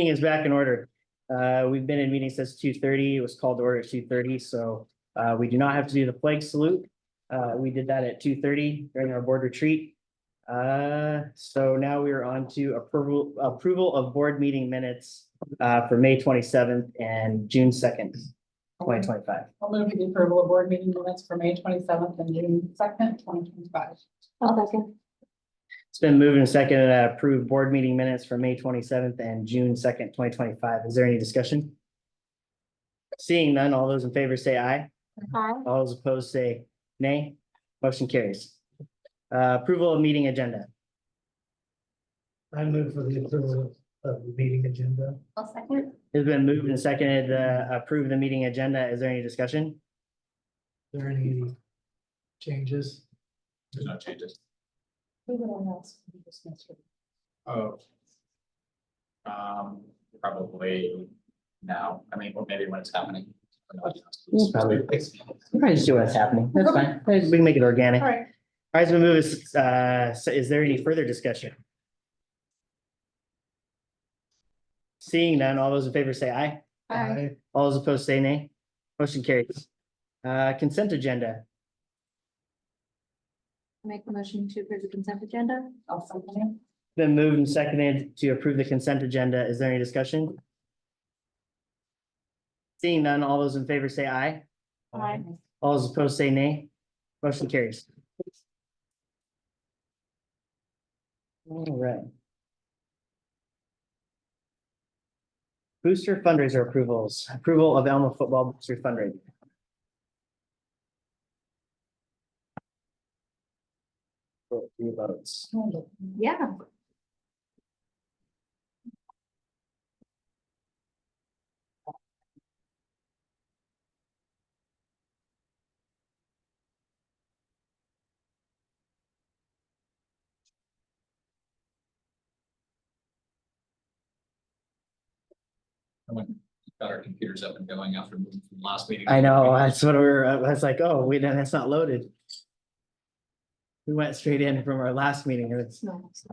Meeting is back in order. We've been in meeting since 2:30. It was called to order at 2:30, so we do not have to do the flag salute. We did that at 2:30 during our board retreat. So now we are on to approval of board meeting minutes for May 27th and June 2nd, 2025. I'll move the approval of board meeting minutes for May 27th and June 2nd, 2025. I'll second. It's been moved and seconded to approve board meeting minutes for May 27th and June 2nd, 2025. Is there any discussion? Seeing none, all those in favor say aye. Aye. All those opposed say nay. Motion carries. Approval of meeting agenda. I move for the approval of the meeting agenda. I'll second. It's been moved and seconded to approve the meeting agenda. Is there any discussion? Are there any changes? There's no changes. Who else? Oh. Probably now, I mean, or maybe when it's happening. Probably just see what's happening. That's fine. We can make it organic. All All right. right, so we move is, so is there any further discussion? Seeing none, all those in favor say aye. Aye. All those opposed say nay. Motion carries. Consent agenda. Make a motion to approve the consent agenda. I'll second it. Been moved and seconded to approve the consent agenda. Is there any discussion? Seeing none, all those in favor say aye. Aye. All those opposed say nay. Motion carries. All right. Booster fundraiser approvals. Approval of Elma football booster fundraiser. Three votes. Yeah. Got our computers up and going after moving from last meeting. I know, that's what I was like, oh, wait, that's not loaded. We went straight in from our last meeting. It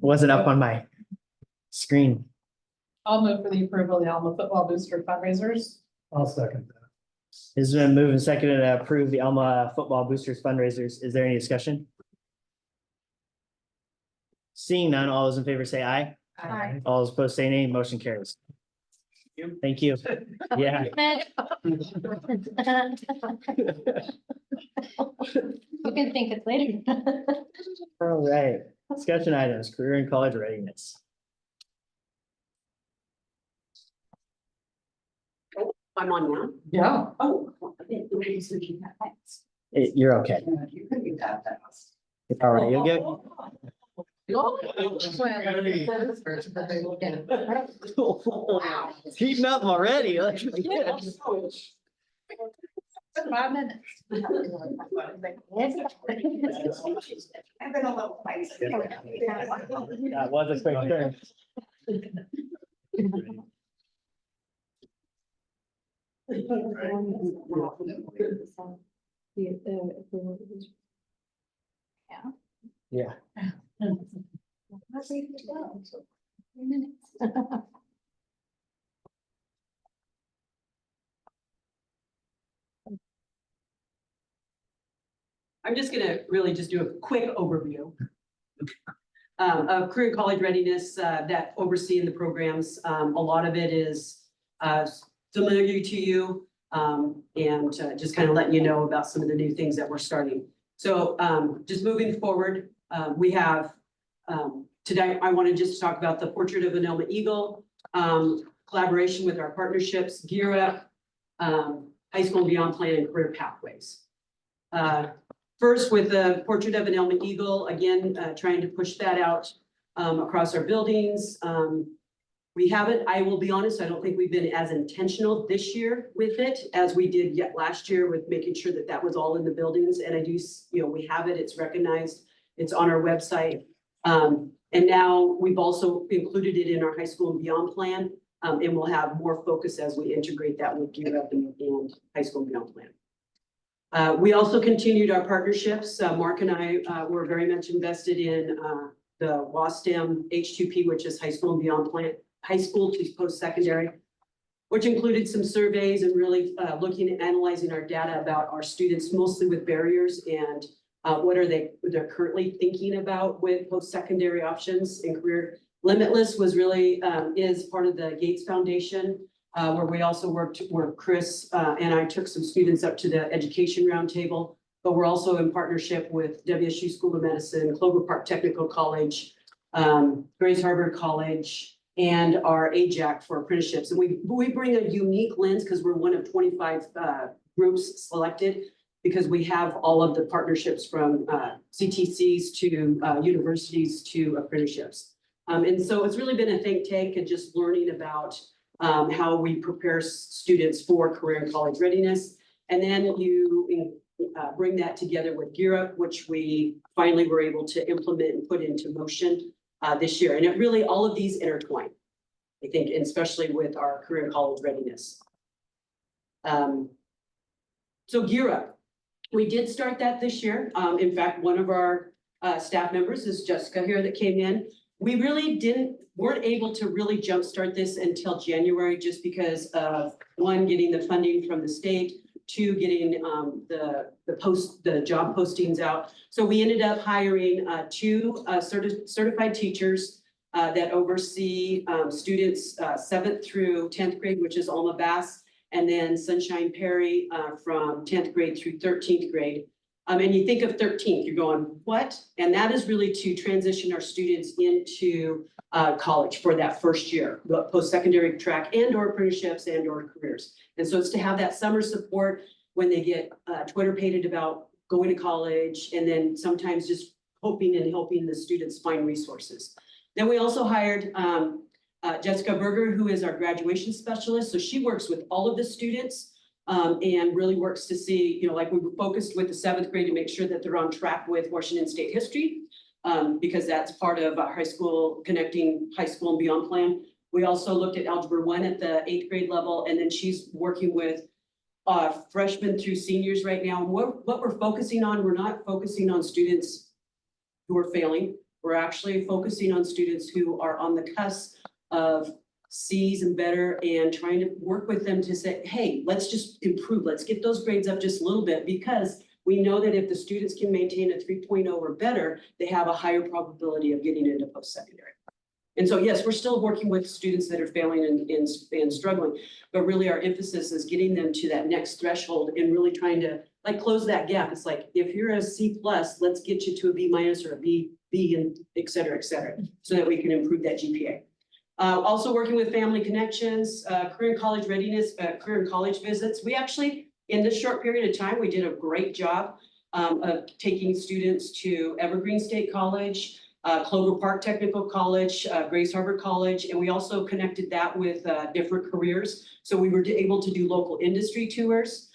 wasn't up on my screen. I'll move for the approval of the Elma football booster fundraisers. I'll second that. It's been moved and seconded to approve the Elma football boosters fundraisers. Is there any discussion? Seeing none, all those in favor say aye. Aye. All those opposed say nay. Motion carries. Thank you. Yeah. You can think it's later. All right. Discussion items, career and college readiness. I'm on now. Yeah. Oh. I didn't know you said you had that. You're okay. You couldn't get that fast. All right, you'll get. It's heating up already. Like, yeah. 5 minutes. I've been a little spicy. That was a quick turn. Yeah. I'm just gonna really just do a quick overview of career and college readiness that overseeing the programs. A lot of it is familiar to you and just kind of letting you know about some of the new things that we're starting. So just moving forward, we have today, I want to just talk about the Portrait of an Elma Eagle, collaboration with our partnerships, Gear Up, High School and Beyond Plan and Career Pathways. First, with the Portrait of an Elma Eagle, again, trying to push that out across our buildings. We haven't, I will be honest, I don't think we've been as intentional this year with it as we did yet last year with making sure that that was all in the buildings. And I do, we have it, it's recognized, it's on our website. And now we've also included it in our High School and Beyond plan. And we'll have more focus as we integrate that with Gear Up and High School and Beyond plan. We also continued our partnerships. Mark and I were very much invested in the WASTEM H2P, which is High School and Beyond plan, high school to post-secondary, which included some surveys and really looking and analyzing our data about our students, mostly with barriers and what they're currently thinking about with post-secondary options and career. Limitless was really is part of the Gates Foundation, where we also worked where Chris and I took some students up to the education roundtable, but we're also in partnership with WSU School of Medicine, Clover Park Technical College, Grace Harbor College, and our AJAC for apprenticeships. And we bring a unique lens because we're one of 25 groups selected, because we have all of the partnerships from CTCs to universities to apprenticeships. And so it's really been a think tank and just learning about how we prepare students for career and college readiness. And then you bring that together with Gear Up, which we finally were able to implement and put into motion this year. And it really, all of these intertwine, I think, and especially with our career and college readiness. So Gear Up, we did start that this year. In fact, one of our staff members is Jessica here that came in. We really weren't able to really jumpstart this until January, just because of one, getting the funding from the state, two, getting the job postings out. So we ended up hiring two certified teachers that oversee students 7th through 10th grade, which is Elma Bass, and then Sunshine Perry from 10th grade through 13th grade. And you think of 13th, you're going, what? And that is really to transition our students into college for that first year, post-secondary track and or apprenticeships and or careers. And so it's to have that summer support when they get Twitter-pated about going to college, and then sometimes just hoping and helping the students find resources. Then we also hired Jessica Berger, who is our graduation specialist. So she works with all of the students and really works to see, like we were focused with the 7th grade to make sure that they're on track with Washington State history, because that's part of our high school, connecting high school and beyond plan. We also looked at Algebra 1 at the 8th grade level, and then she's working with freshmen through seniors right now. And what we're focusing on, we're not focusing on students who are failing. We're actually focusing on students who are on the cusp of C's and better, and trying to work with them to say, hey, let's just improve. Let's get those grades up just a little bit, because we know that if the students can maintain a 3.0 or better, they have a higher probability of getting into post-secondary. And so, yes, we're still working with students that are failing and struggling, but really our emphasis is getting them to that next threshold and really trying to like close that gap. It's like, if you're a C+, let's get you to a B- or a B, and et cetera, so that we can improve that GPA. Also working with family connections, career and college readiness, career and college visits. We actually, in this short period of time, we did a great job of taking students to Evergreen State College, Clover Park Technical College, Grace Harbor College, and we also connected that with different careers. So we were able to do local industry tours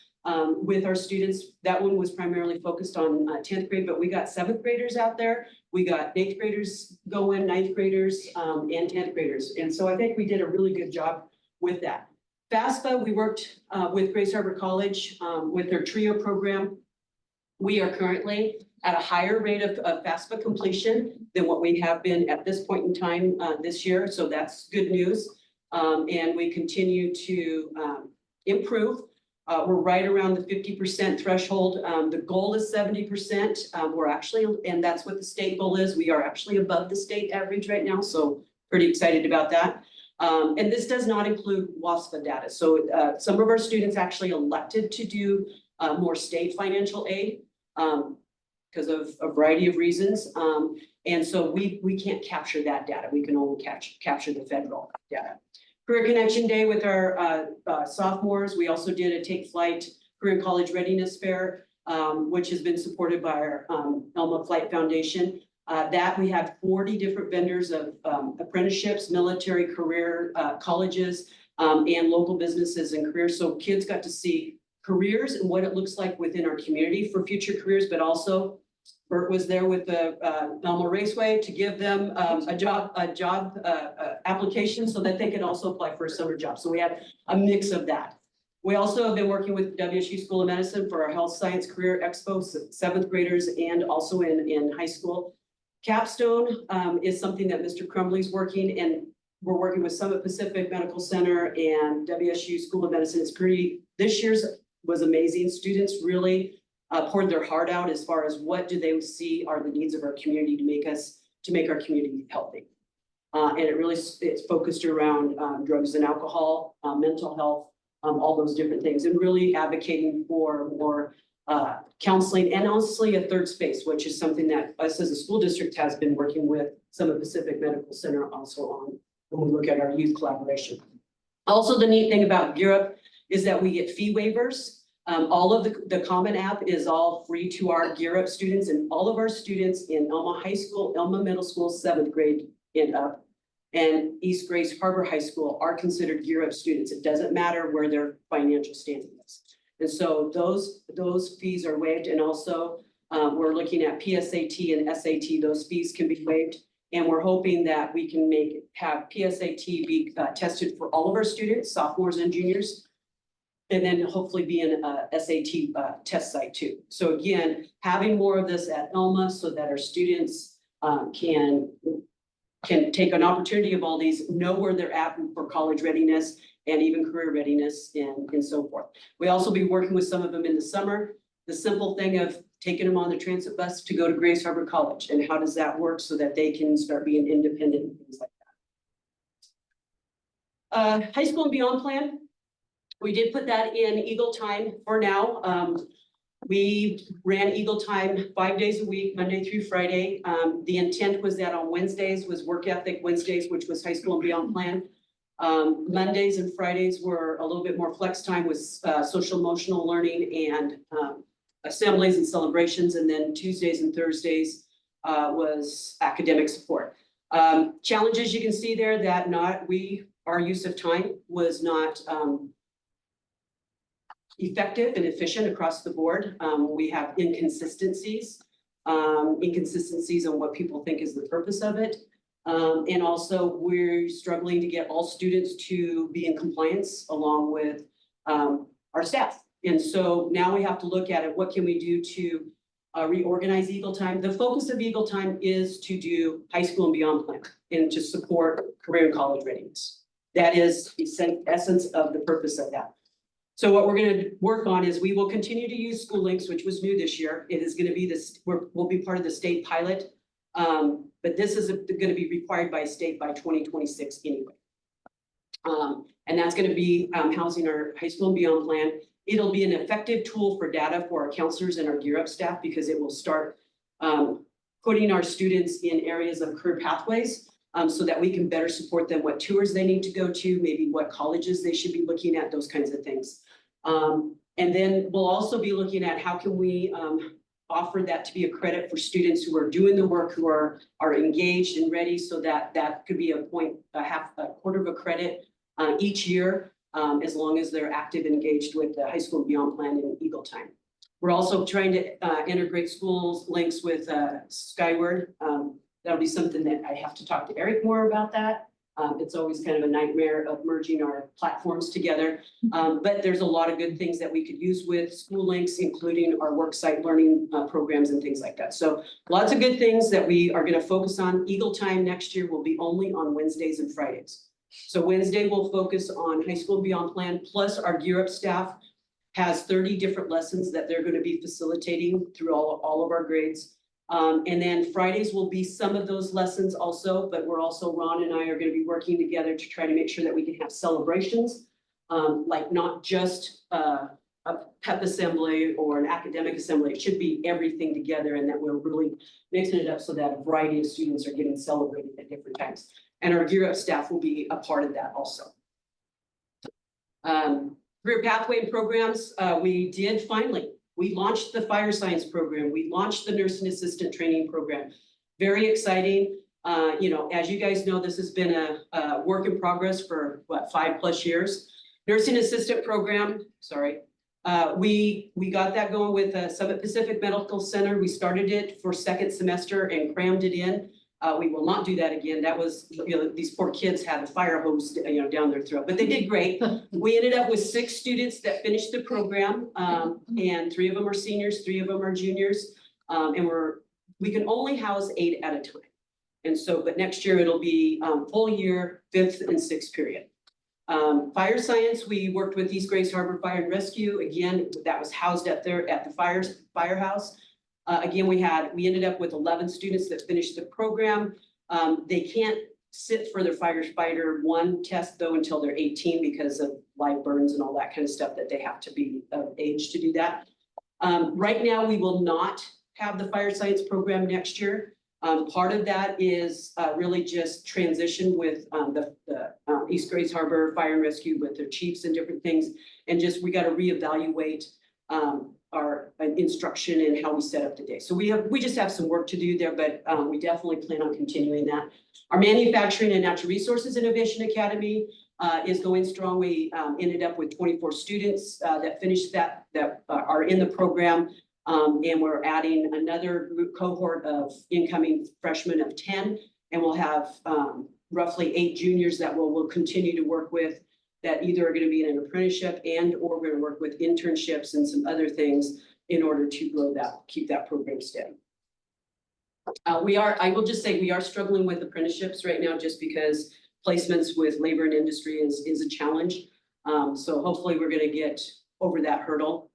with our students. That one was primarily focused on 10th grade, but we got 7th graders out there. We got 8th graders going, 9th graders, and 10th graders. And so I think we did a really good job with that. FAFSA, we worked with Grace Harbor College with their TRIO program. We are currently at a higher rate of FAFSA completion than what we have been at this point in time this year. So that's good news. And we continue to improve. We're right around the 50% threshold. The goal is 70%. We're actually, and that's what the state goal is. We are actually above the state average right now. So pretty excited about that. And this does not include WASFA data. So some of our students actually elected to do more state financial aid because of a variety of reasons. And so we can't capture that data. We can only capture the federal data. Career Connection Day with our sophomores. We also did a Take Flight Career and College Readiness Fair, which has been supported by our Elma Flight Foundation. That we had 40 different vendors of apprenticeships, military career colleges, and local businesses and careers. So kids got to see careers and what it looks like within our community for future careers, but also Bert was there with the Elma Raceway to give them a job application so that they could also apply for a summer job. So we had a mix of that. We also have been working with WSU School of Medicine for our Health Science Career Expo, 7th graders and also in high school. Capstone is something that Mr. Crumbly's working, and we're working with Summit Pacific Medical Center and WSU School of Medicine. This year's was amazing. Students really poured their heart out as far as what do they see are the needs of our community to make our community healthy. And it's focused around drugs and alcohol, mental health, all those different things, and really advocating for more counseling and honestly a third space, which is something that us as a school district has been working with Summit Pacific Medical Center also on when we look at our youth collaboration. Also, the neat thing about Europe is that we get fee waivers. All of the Common App is all free to our Gear Up students, and all of our students in Elma High School, Elma Middle School, 7th grade and up, and East Grace Harbor High School are considered Gear Up students. It doesn't matter where their financial standing is. And so those fees are waived, and also we're looking at PSAT and SAT, those fees can be waived. And we're hoping that we can have PSAT be tested for all of our students, sophomores and juniors, and then hopefully be an SAT test site too. So again, having more of this at Elma so that our students can take an opportunity of all these, know where they're at for college readiness and even career readiness and so forth. We also be working with some of them in the summer. The simple thing of taking them on the transit bus to go to Grace Harbor College, and how does that work so that they can start being independent and things like that. High school and beyond plan. We did put that in Eagle Time for now. We ran Eagle Time 5 days a week, Monday through Friday. The intent was that on Wednesdays was Work Ethic Wednesdays, which was high school and beyond plan. Mondays and Fridays were a little bit more flex time with social emotional learning and assemblies and celebrations. And then Tuesdays and Thursdays was academic support. Challenges you can see there that our use of time was not effective and efficient across the board. We have inconsistencies on what people think is the purpose of it. And also we're struggling to get all students to be in compliance along with our staff. And so now we have to look at it. What can we do to reorganize Eagle Time? The focus of Eagle Time is to do high school and beyond plan and to support career and college readiness. That is the essence of the purpose of that. So what we're going to work on is we will continue to use School Links, which was new this year. It is going to be this, we'll be part of the state pilot. But this is going to be required by state by 2026 anyway. And that's going to be housing our high school and beyond plan. It'll be an effective tool for data for our counselors and our Gear Up staff, because it will start putting our students in areas of career pathways so that we can better support them, what tours they need to go to, maybe what colleges they should be looking at, those kinds of things. And then we'll also be looking at how can we offer that to be a credit for students who are doing the work, who are engaged and ready, so that could be a quarter of a credit each year, as long as they're active and engaged with the high school and beyond plan in Eagle Time. We're also trying to integrate schools links with Skyward. That'll be something that I have to talk to Eric more about that. It's always kind of a nightmare of merging our platforms together. But there's a lot of good things that we could use with School Links, including our worksite learning programs and things like that. So lots of good things that we are going to focus on. Eagle Time next year will be only on Wednesdays and Fridays. So Wednesday we'll focus on high school and beyond plan, plus our Gear Up staff has 30 different lessons that they're going to be facilitating through all of our grades. And then Fridays will be some of those lessons also, but Ron and I are going to be working together to try to make sure that we can have celebrations, like not just a pep assembly or an academic assembly. It should be everything together, and that we're really mixing it up so that a variety of students are getting celebrated at different times. And our Gear Up staff will be a part of that also. Career pathway programs, we launched the fire science program. We launched the nursing assistant training program. Very exciting. As you guys know, this has been a work in progress for 5+ years. Nursing assistant program, we got that going with Summit Pacific Medical Center. We started it for second semester and crammed it in. We will not do that again. That was, these poor kids had a fire hose, down their throat, but they did great. We ended up with 6 students that finished the program, and 3 of them are seniors, 3 of them are juniors. And we can only house 8 at a time. And so, but next year it'll be full year, 5th and 6th period. Fire science, we worked with East Grace Harbor Fire and Rescue. Again, that was housed at the firehouse. Again, we ended up with 11 students that finished the program. They can't sit for their firefighter 1 test though until they're 18 because of live burns and all that kind of stuff that they have to be of age to do that. Right now, we will not have the fire science program next year. Part of that is really just transition with the East Grace Harbor Fire and Rescue with their chiefs and different things. And just, we got to reevaluate our instruction and how we set up the day. So we just have some work to do there, but we definitely plan on continuing that. Our Manufacturing and Natural Resources Innovation Academy is going strong. We ended up with 24 students that finished that are in the program. And we're adding another group cohort of incoming freshmen of 10, and we'll have roughly 8 juniors that we'll continue to work with that either are going to be in an apprenticeship and or we're going to work with internships and some other things in order to grow that, keep that program steady. I will just say we are struggling with apprenticeships right now just because placements with labor and industry is a challenge. So hopefully we're going to get over that hurdle.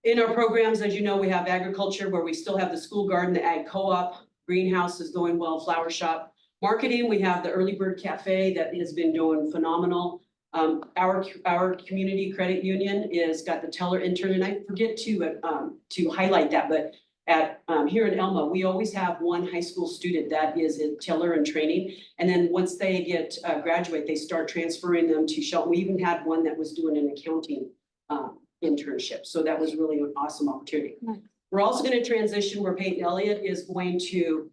In our programs, as you know, we have agriculture where we still have the school garden, the ag co-op, greenhouse is going well, flower shop. Marketing, we have the Early Bird Cafe that has been doing phenomenal. Our community credit union is got the teller intern, and I forget to highlight that, but at here in Elma, we always have one high school student that is in teller and training. And then once they get graduate, they start transferring them to Shelton. We even had one that was doing an accounting internship. So that was really an awesome opportunity. Nice. We're also going to transition where Peyton Elliott is going to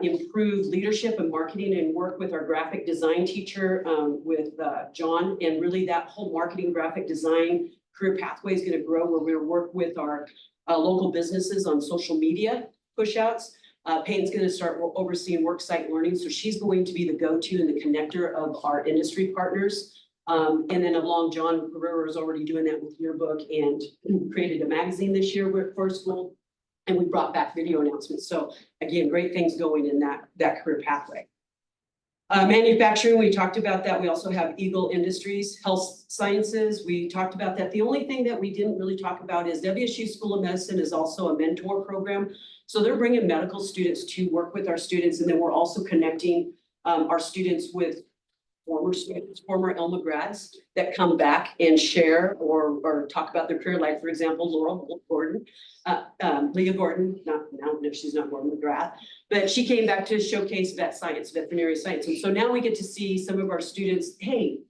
improve leadership and marketing and work with our graphic design teacher with John. And really that whole marketing graphic design career pathway is going to grow where we're going to work with our local businesses on social media push outs. Peyton's going to start overseeing worksite learning. So she's going to be the go-to and the connector of our industry partners. And then along, John Guerrero is already doing that with Yearbook and created a magazine this year for school. And we brought back video announcements. So again, great things going in that career pathway. Manufacturing, we talked about that. We also have Eagle Industries, Health Sciences. We talked about that. The only thing that we didn't really talk about is WSU School of Medicine is also a mentor program. So they're bringing medical students to work with our students. And then we're also connecting our students with former Elma grads that come back and share or talk about their career. Like, for example, Laurel Gordon, Leah Gordon, she's not Gordon McGrath, but she came back to showcase veterinary science. And so now we get to see some of our students, hey,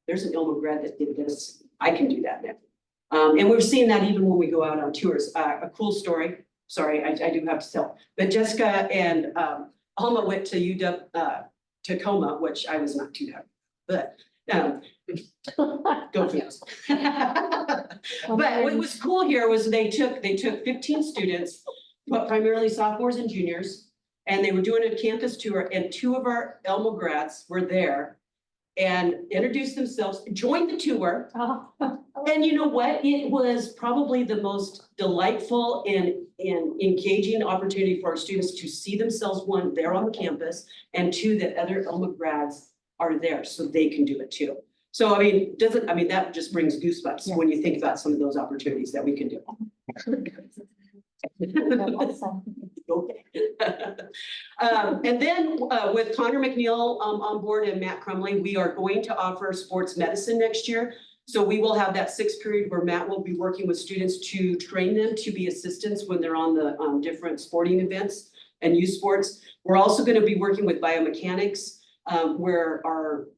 there's an Elma grad that did this. I can do that now. And we're seeing that even when we go out on tours. A cool story. Sorry, I do have to tell. But Jessica and Alma went to UW Tacoma, which I was not too happy, but go Phoenix. But what was cool here was they took 15 students, but primarily sophomores and juniors, and they were doing a campus tour, and 2 of our Elma grads were there and introduced themselves, joined the tour. Oh. And you know what? It was probably the most delightful and engaging opportunity for our students to see themselves, 1, there on the campus, and 2, that other Elma grads are there so they can do it too. So, I mean, that just brings goosebumps when you think about some of those opportunities that we can do. Okay. And then with Connor McNeil on board and Matt Crumley, we are going to offer sports medicine next year. So we will have that 6th period where Matt will be working with students to train them to be assistants when they're on the different sporting events and youth sports. We're also going to be working with biomechanics, where our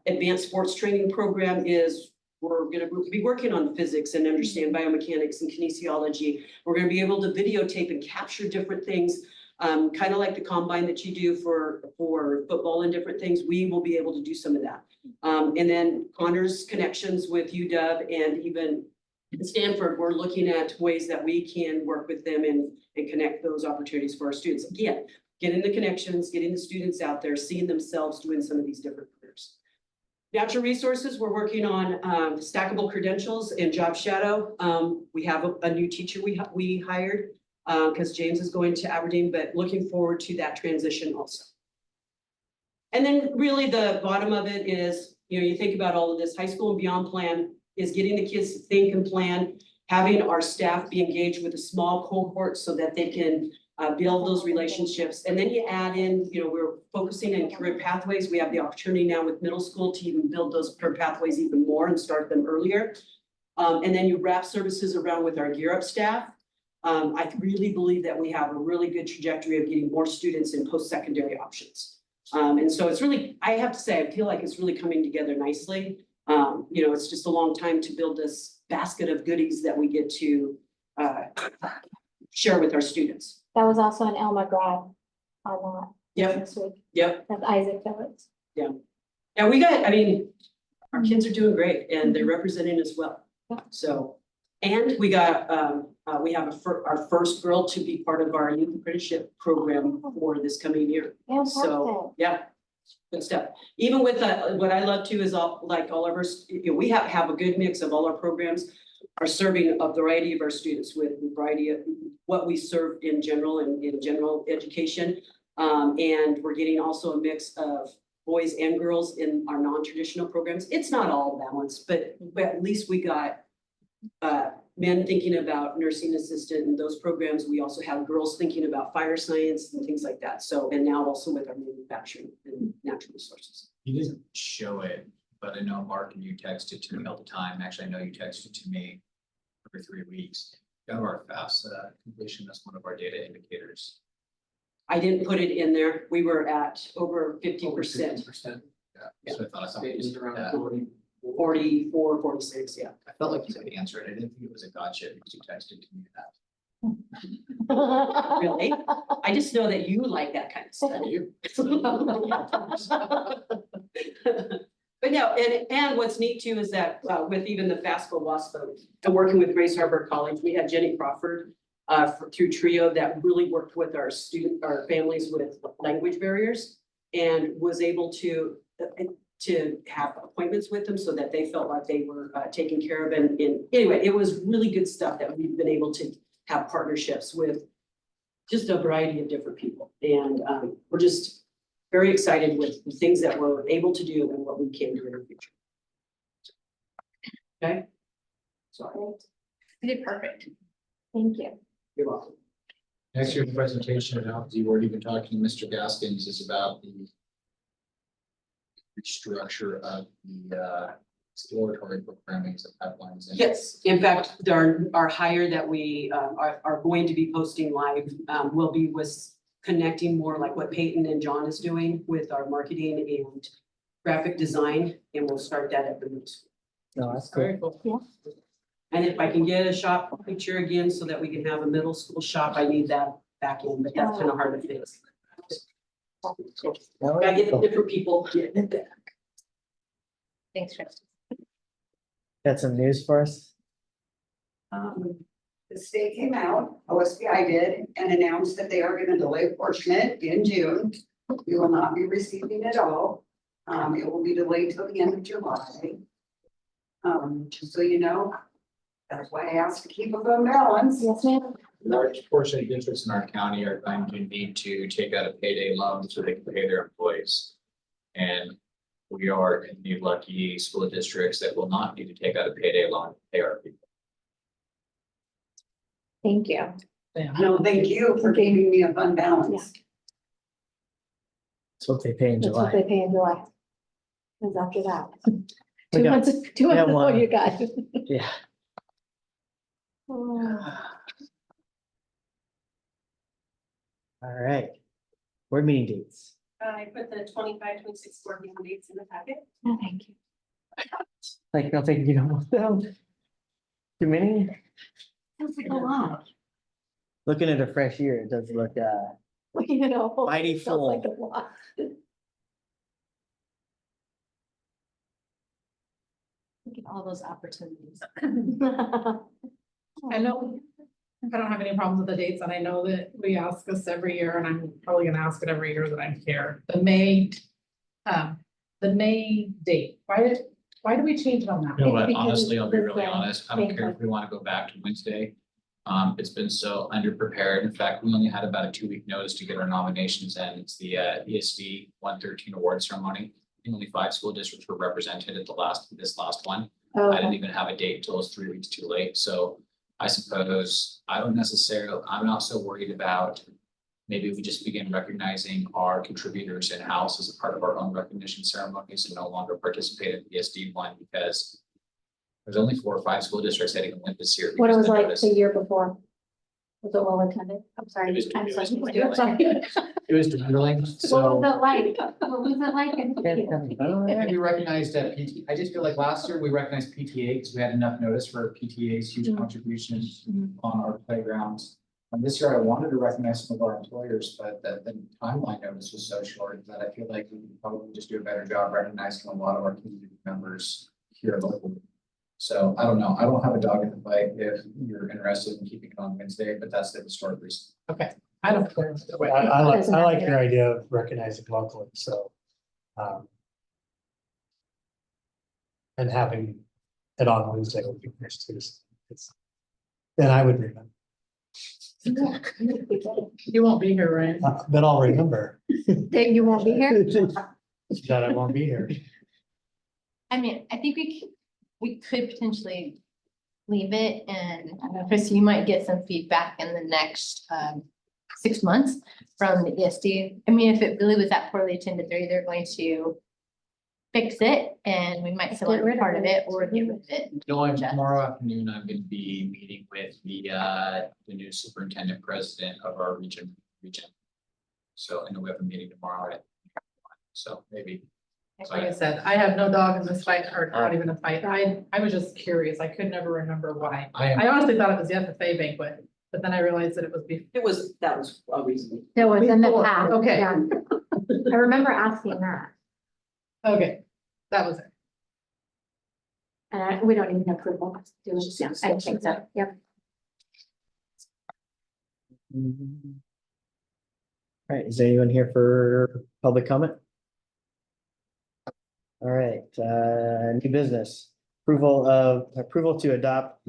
advanced sports training program is. We're going to be working on physics and understand biomechanics and kinesiology. We're going to be able to videotape and capture different things, kind of like the combine that you do for football and different things. We will be able to do some of that. And then Connor's connections with UW and even Stanford, we're looking at ways that we can work with them and connect those opportunities for our students. Again, getting the connections, getting the students out there, seeing themselves doing some of these different careers. Natural resources, we're working on stackable credentials and job shadow. We have a new teacher we hired because James is going to Aberdeen, but looking forward to that transition also. And then really the bottom of it is, you think about all of this, high school and beyond plan is getting the kids to think and plan, having our staff be engaged with a small cohort so that they can build those relationships. And then you add in, we're focusing in career pathways. We have the opportunity now with middle school to even build those career pathways even more and start them earlier. And then you wrap services around with our Gear Up staff. I really believe that we have a really good trajectory of getting more students in post-secondary options. And so it's really, I have to say, I feel like it's really coming together nicely. It's just a long time to build this basket of goodies that we get to share with our students. That was also an Elma grad on Yep, this week. yep. That's Isaac Phillips. Yeah, our kids are doing great and they're representing us well. Yeah. So, and we got, we have our first girl to be part of our youth apprenticeship program for this coming year. So, yeah, good stuff. Even with what I love too is all of our, we have a good mix of all our programs are serving a variety of our students with a variety of what we serve in general and in general education. And we're getting also a mix of boys and girls in our non-traditional programs. It's not all balanced, but at least we got men thinking about nursing assistant and those programs. We also have girls thinking about fire science and things like that. So, and now also with our manufacturing and natural resources. You didn't show it, but I know Mark and you texted to me all the time. Actually, I know you texted to me every 3 weeks. We have our FAFSA completion as one of our data indicators. I didn't put it in there. We were at over 50%, Yeah, so I thought something was that. 44, 46, yeah. I felt like you could answer it. I didn't think it was a gotcha because you texted to me that. Really? I just know that you like that kind of stuff. But no, and what's neat too is that with even the FAFSA WASPO and working with Grace Harbor College, we had Jenny Crawford through TRIO that really worked with our families with language barriers and was able to have appointments with them so that they felt like they were taken care of. And anyway, it was really good stuff that we've been able to have partnerships with just a variety of different people. And we're just very excited with the things that we're able to do and what we can do in the future. Okay? Sorry. You did perfect. Thank you. You're welcome. Next year's presentation, now, you were even talking to Mr. Gaskins, is about the restructure of the exploratory programming of pipelines. And Yes, in fact, our hire that we are going to be posting live will be with connecting more like what Peyton and John is doing with our marketing and graphic design, and we'll start that at the middle school. No, that's cool. Yeah. And if I can get a shop picture again so that we can have a middle school shop, I need that back in, but that's kind of hard to fix. I get different people getting it back. Thanks, Tristan. Got some news for us? The state came out, OSBI did, and announced that they are going to delay apportionment in June. We will not be receiving it all. It will be delayed till the end of July. Just so you know, that's why I asked to keep a fund balance. Yes, ma'am. a large portion of districts in our county are going to need to take out a payday loan so they can pay their employees. And we are in the lucky school districts that will not need to take out a payday loan to pay our people. Thank you. No, thank you for giving me a fund balance. That's what they pay in That's what July. they pay in July. Because after that, We 2 got- months, 2 we months have before one. you guys. Yeah. Oh, All right. Board meeting dates. I put the 25-26 board meeting dates in the packet. no, thank you. Like, I'll take you almost down. Too many? Sounds like a lot. Looking at a fresh year, it does look, Looking at a whole. Mighty sounds like full. a lot. Look at all those opportunities. I know, I don't have any problems with the dates, and I know that we ask this every year, and I'm probably gonna ask it every year that I'm here. The May date, why do we change it on that? You know what, Because honestly, I'll be it's really the honest, I don't same care if we want to go back to Wednesday. It's been so underprepared. In fact, we only had about a 2-week notice to get our nominations in. It's the ESD 113 award ceremony. Only 5 school districts were represented at this last one. I didn't even have a date until it was 3 weeks too late. So I suppose I'm not so worried about maybe we just begin recognizing our contributors in-house as a part of our own recognition ceremonies and no longer participate in the ESD one, because there's only 4 or 5 school districts that even went this year. What it because was of the like notice. the year before? Was it well attended? I'm sorry. It was- I'm it sorry. was- I'm sorry. It was dwindling, What was so. it like? What was it like? And we recognized PT, I just feel like last year we recognized PTA because we had enough notice for PTA's huge Mhm. contributions Mhm. on our playgrounds. And this year I wanted to recognize some of our employers, but the timeline notice was so short that I feel like we can probably just do a better job recognizing a lot of our community members here locally. So I don't know. I don't have a dog in the fight if you're interested in keeping it on Wednesday, but that's the historic reason. I don't care. I like your idea of recognizing locally, so. And having it on Wednesday would be nice too. Then I would remember, You won't be here, Ryan. then I'll remember That you won't be here? that I won't be here. I mean, I think we could potentially leave it, and I don't know, Chris, you might get some feedback in the next 6 months from the ESD. I mean, if it really was that poorly attended, they're either going to fix it and we might still Get rid have of part of it it. or get rid of it. No, tomorrow afternoon, I'm gonna be meeting with the new superintendent president of our region. So I know we have a meeting tomorrow at, so maybe. Like I said, I have no dog in this fight, or not even a fight. I was just curious. I could never remember why. I am, I honestly thought it was the FFA banquet, but then I realized that it was before. That was a reason. There was in the Before, past. okay. Yeah. I remember asking that, Okay, that was it. and we don't even approve of doing it. Yeah, I don't think so. Yep. All right, is there anyone here for public comment? All right, new business, approval to adopt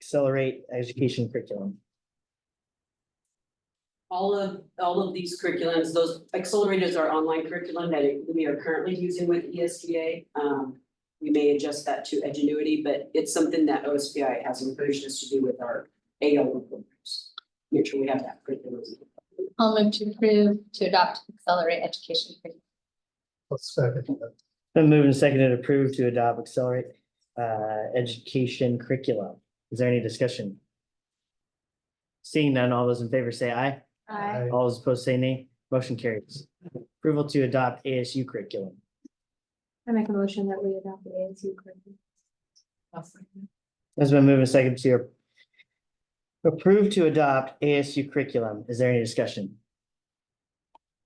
accelerate education curriculum. All of these curriculums, those accelerators are online curriculum that we are currently using with ESDA. We may adjust that to Edgenuity, but it's something that OSBI has encouraged us to do with our AO programs. Make sure we have that curriculum. I'll move to approve to adopt accelerate education. curriculum. Let's second that. Been moved and seconded to approve to adopt accelerate education curriculum. Is there any discussion? Seeing none, all those in favor say aye. I All those opposed say nay. Motion carries. Approval to adopt ASU curriculum. make a motion that we adopt the ASU curriculum. Has been moved and seconded to approve to adopt ASU curriculum. Is there any discussion?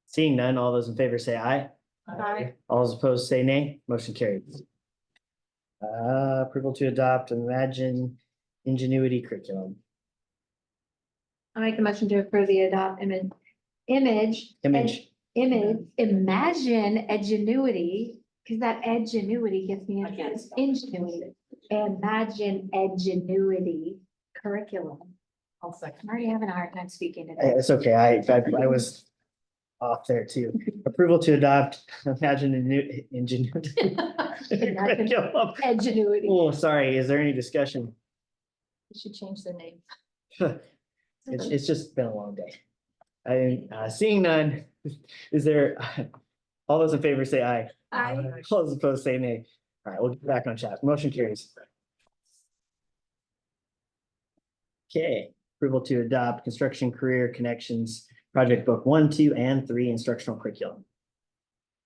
Seeing none, all those in favor say aye. Aye. All those opposed say nay. Motion carries. Approval to adopt Imagine Ingenuity curriculum. I make a motion to approve the adopt image. Imagine Edgenuity, because that Edgenuity gets me I can't spell. ingenuity. Imagine Edgenuity curriculum. I'll second. I'm already having a hard time speaking today. It's okay. I was off there too. Approval to adopt Imagine Ingenuity. curriculum. Edgenuity. Oh, sorry. Is there any discussion? We should change the name. It's just been a long day. Seeing none, is there, all those in favor say aye. I All those opposed say nay. All right, we'll get back on track. Motion carries. Okay, approval to adopt Construction Career Connections Project Book 1, 2, and 3 instructional curriculum.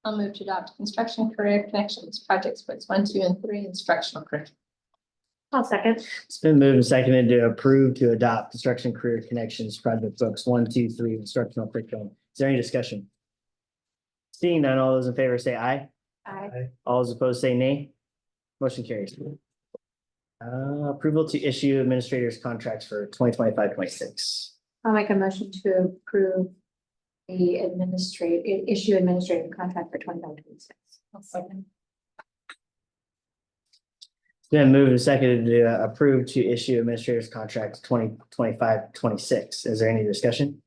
I'll move to adopt construction career connections projects books 1, 2, and 3 instructional curriculum. I'll second. It's been moved and seconded to approve to adopt Construction Career Connections Project Books 1, 2, 3 instructional curriculum. Is there any discussion? Seeing none, all those in favor say aye. I All those opposed say nay. Motion carries. Approval to issue administrators contracts for 2025-26. I'll make a motion to approve the issue administrative contract for 25-26. I'll second. Then moved and seconded to approve to issue administrator's contract 2025-26. Is there any discussion?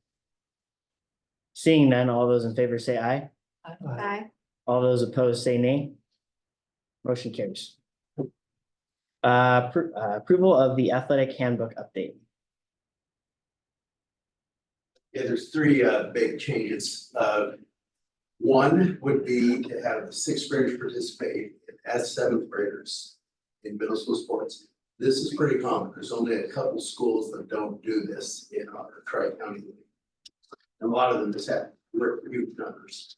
Seeing none, all those in favor say aye. Aye. All those opposed say nay. Motion carries. Approval of the athletic handbook update. Yeah, there's three big changes. One would be to have the sixth graders participate as seventh graders in middle school sports. This is pretty common. There's only a couple schools that don't do this in our tri-county league. And a lot of them just have huge numbers.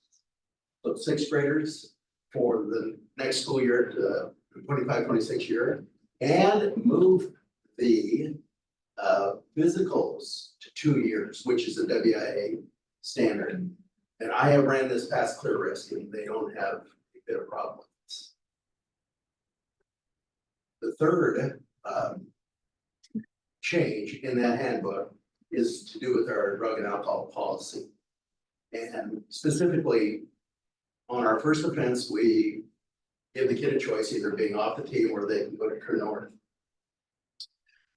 So sixth graders for the next school year to 25-26 year, and move the physicals to 2 years, which is a WIA standard. And I have ran this past Clear Risk and they don't have a bit of problem with this. The third change in that handbook is to do with our drug and alcohol policy. And specifically, on our first offense, we give the kid a choice, either being off the team or they can go to True North.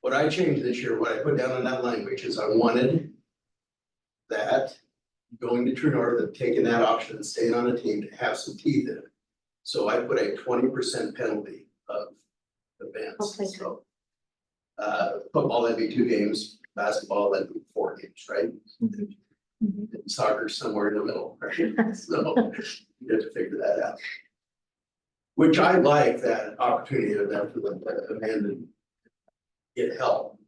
What I changed this year, what I put down in that language is I wanted that going to True North and taking that option and staying on a team to have some teeth in it. So I put a 20% penalty of events. Okay. So football, that'd be 2 games, basketball, that'd be 4 games, right? Soccer somewhere in the middle, right? So you have to figure that out. Which I like that opportunity of them for them to abandon, get help.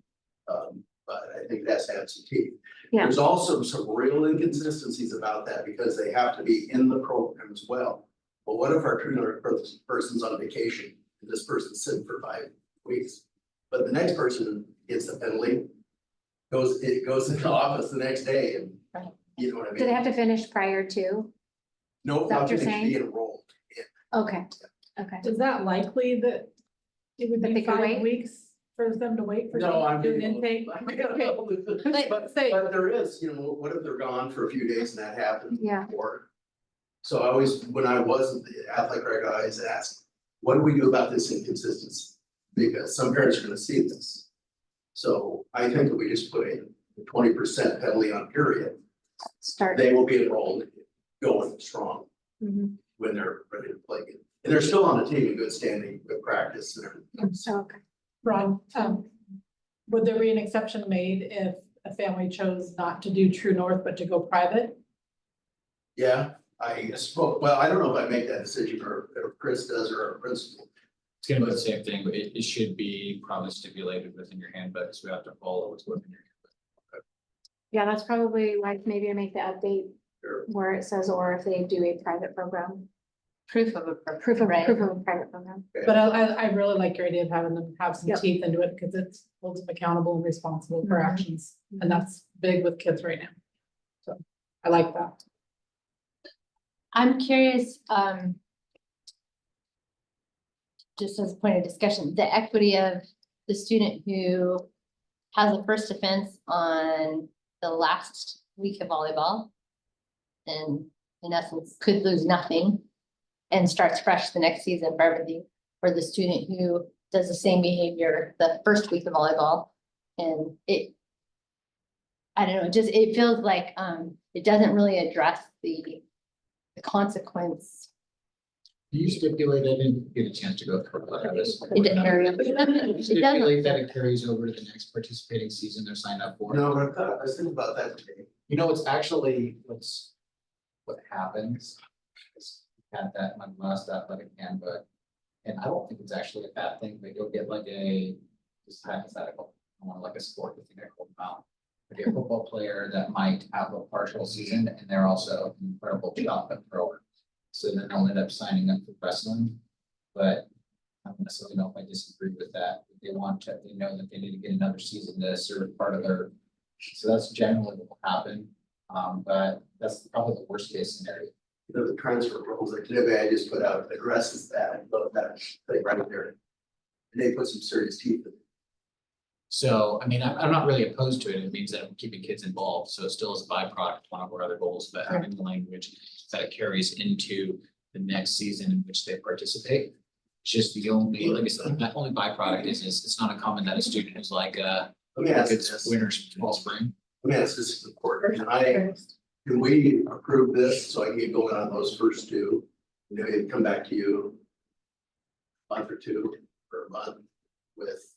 But I think that's to have some teeth. Yeah. There's also some real inconsistencies about that because they have to be in the program as well. Well, what if our True North person's on vacation and this person's sitting for 5 weeks? But the next person gets the penalty, goes into office the next day and you know what I mean? Do they have to finish prior to? No, Is that what not you're to be saying? enrolled. Okay, okay. Is that likely that it would That be they could 5 wait? weeks for them to wait for? No, I'm do an getting- intake? But there is, you know, what if they're gone for a few days and that happens? Yeah. Before? So I always, when I wasn't the athletic director, I always asked, what do we do about this inconsistency? Because some parents are gonna see this. So I think if we just put a 20% penalty on period, Start. they will be enrolled going strong Mhm. when they're ready to play. And they're still on the team in good standing, good practice and everything. Okay. Ron, would there be an exception made if a family chose not to do True North, but to go private? Yeah, I spoke, well, I don't know if I make that decision or if Chris does or our principal. It's gonna be the same thing, but it should be probably stipulated within your handbook, so we have to follow what's within your handbook. Yeah, that's probably like maybe I make the update Sure. where it says, or if they do a private program, Proof of a. proof of right? a private program. But I really like your idea of having them have some Yep. teeth into it because it holds them accountable and responsible for Mhm. actions. And that's big with kids right now. So I like that. I'm curious, just as a point of discussion, the equity of the student who has a first offense on the last week of volleyball and in essence could lose nothing and starts fresh the next season for everything, or the student who does the same behavior the first week of volleyball and I don't know, it feels like, it doesn't really address the consequence. Do you stipulate, I didn't get a chance to go through this. It didn't carry over. It doesn't. Stipulate that it carries over to the next participating season they're signed up for. No, but I was thinking about that today. You know, it's actually, what happens is we had that in my last athletic handbook. And I don't think it's actually a bad thing, but you'll get like just hypothetical, I want like a sport, I think I called them out. Like a football player that might have a partial season and they're also an incredible chocolate thrower. So then they'll end up signing up for wrestling, but I don't necessarily know if I disagree with that. They know that they need to get another season to serve part of their, so that's generally what will happen. But that's probably the worst case scenario. You know, the transfer rules, like today I just put out addresses that, love that thing right there. And they put some serious teeth in it. So, I mean, I'm not really opposed to it. It means that I'm keeping kids involved. So it still is a byproduct, one of our other goals, but having the language that it carries into the next season in which they participate. It's just the only, like I said, the only byproduct is it's not uncommon that a student is like, Let me ask it's this. winter, fall, spring. Let me ask this to the court. Can we approve this so I can get going on those first two? And then we can come back to you a month or two or a month with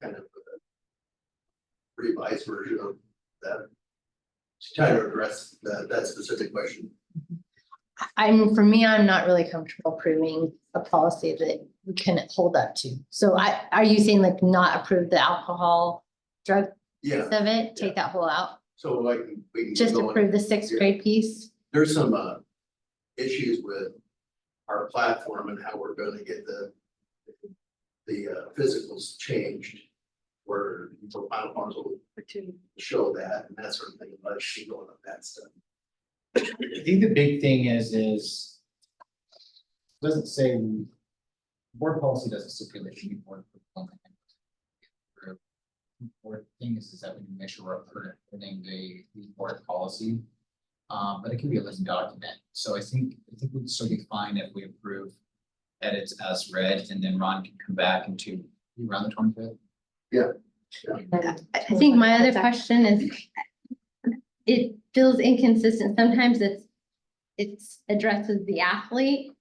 kind of a revised version of that. Just trying to address that specific question. For me, I'm not really comfortable approving a policy that we couldn't hold up to. So are you saying like not approve the alcohol, drug piece Yeah, of it, take that whole out? so like we can. Just go on. approve the sixth grade piece? There's some issues with our platform and how we're gonna get the physicals changed. Where the final ones will show that and that sort of thing, but she going on that stuff. I think the big thing is doesn't say, board policy doesn't stipulate any board. Board thing is that we can make sure we're putting the board policy. But it can be a living document, so I think we'd still be fine if we approve edits as read, and then Ron can come back into around the 25th. I think my other question is, it feels inconsistent. Sometimes it's addresses the athlete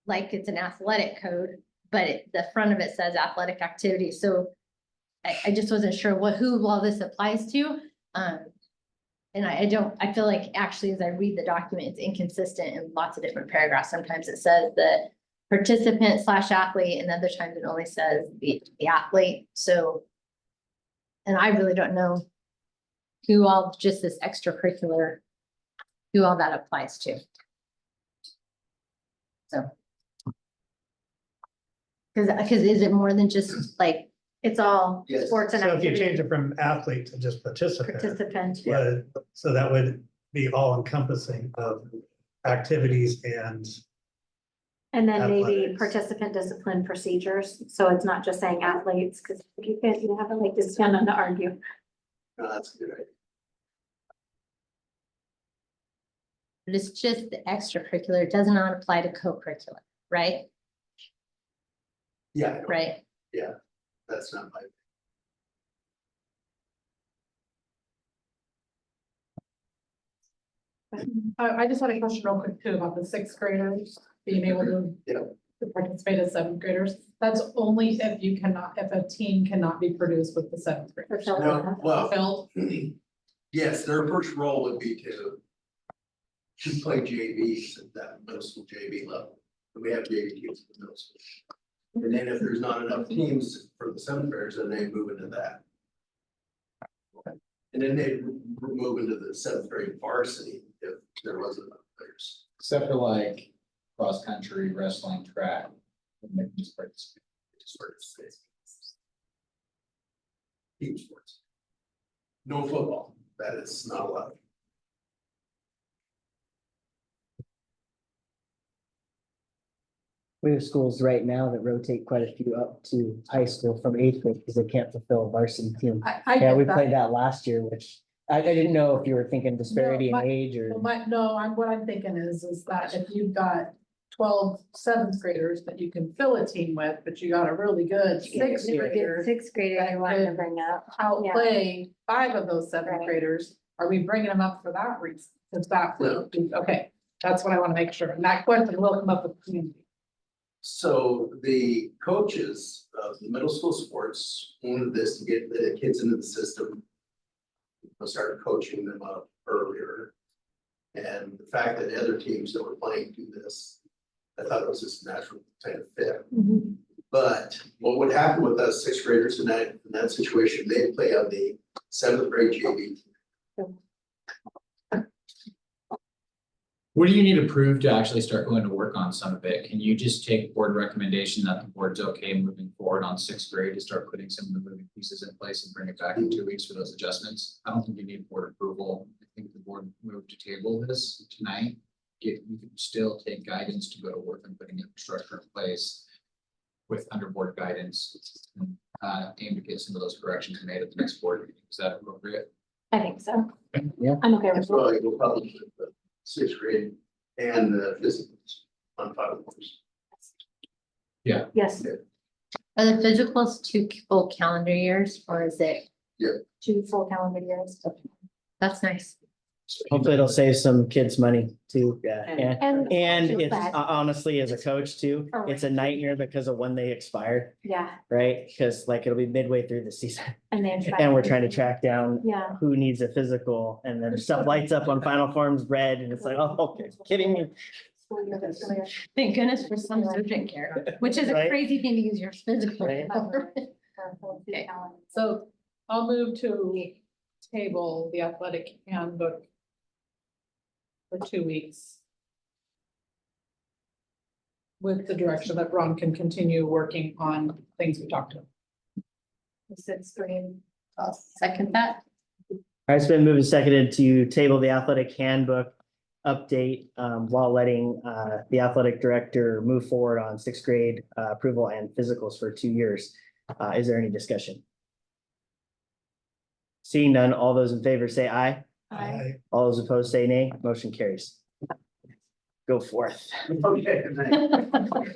like it's an athletic code, but the front of it says athletic activity. So I just wasn't sure who all this applies to. And I feel like actually, as I read the document, it's inconsistent in lots of different paragraphs. Sometimes it says the participant / athlete, and other times it only says the athlete. So, and I really don't know who all, just this extracurricular, who all that applies to. So. Because is it more than just like, It's all Yes. sports and So if you activity change it from athlete to just participant, participant. so that would be all encompassing of activities and. And then maybe Athletics. participant discipline procedures, so it's not just saying athletes, because you can't, you have to like this stand on to argue. No, that's a good idea. but it's just the extracurricular, it does not apply to co-curricular, right? Yeah, I know. Right? That's not my. I just had a question real quick too about the sixth graders being able to. Yeah. To participate as seventh graders. That's only if if a team cannot be produced with the seventh graders. No, well, Filled. yes, their first role would be to play JVs at that middle school JV level. And we have JV teams in the middle school. And then if there's not enough teams for the seventh graders, then they move into that. And then they move into the seventh grade varsity if there wasn't enough players. Except for like cross country, wrestling, track. They can just participate. Just for team sports. No football, that is not allowed. We have schools right now that rotate quite a few up to high school from eighth grade because they can't fulfill a varsity team. I Yeah, get we that. played that last year, which I didn't know if you were thinking disparity in No, age or. What I'm thinking is that if you've got 12 seventh graders that you can fill a team with, but you got a really good sixth grader. Sixth grader I wanted to bring up. Outplay 5 of those seventh Right. graders, are we bringing them up for that reason? Is that, No. okay, that's what I want to make sure, and that question will come up with the community. So the coaches of the middle school sports wanted this to get the kids into the system. We started coaching them up earlier. And the fact that other teams that were playing do this, I thought it was just a natural kind of fit. But what would happen with us sixth graders in that situation, they'd play on the seventh grade JV. What do you need approved to actually start going to work on some of it? Can you just take board recommendation that the board's okay moving forward on sixth grade to start putting some of the moving pieces in place and bring it back in 2 weeks for those adjustments? I don't think you need board approval. I think the board moved to table this tonight. You can still take guidance to go to work on putting infrastructure in place with under board guidance and aim to get some of those corrections made at the next board meeting. Is that appropriate? I think so. Yeah. I'm okay with That's that. why we'll probably put the sixth grade and the physicals. on Final Forms. Yes, Are the physicals 2 full calendar years or is it? 2 full calendar years. That's nice. Hopefully it'll save some kids money too, yeah, And- and Too it's bad. honestly, as a coach too, it's a nightmare because of when they expire, Yeah, right? Because like it'll be midway through the season and then. and we're trying to track down Yeah. who needs a physical and then stuff lights up on Final Forms red and it's like, oh, okay, kidding me. Thank goodness for some urgent care, which is a Right. crazy thing to use your physical. Right. for. Okay. So I'll move to table the athletic handbook for 2 weeks. With the direction that Ron can continue working on things we talked about. I'll second that. All right, it's been moved and seconded to table the athletic handbook update while letting the athletic director move forward on 6th grade approval and physicals for 2 years. Is there any discussion? Seeing none, all those in favor say aye. Aye. All those opposed say nay. Motion carries. Go forth. Okay.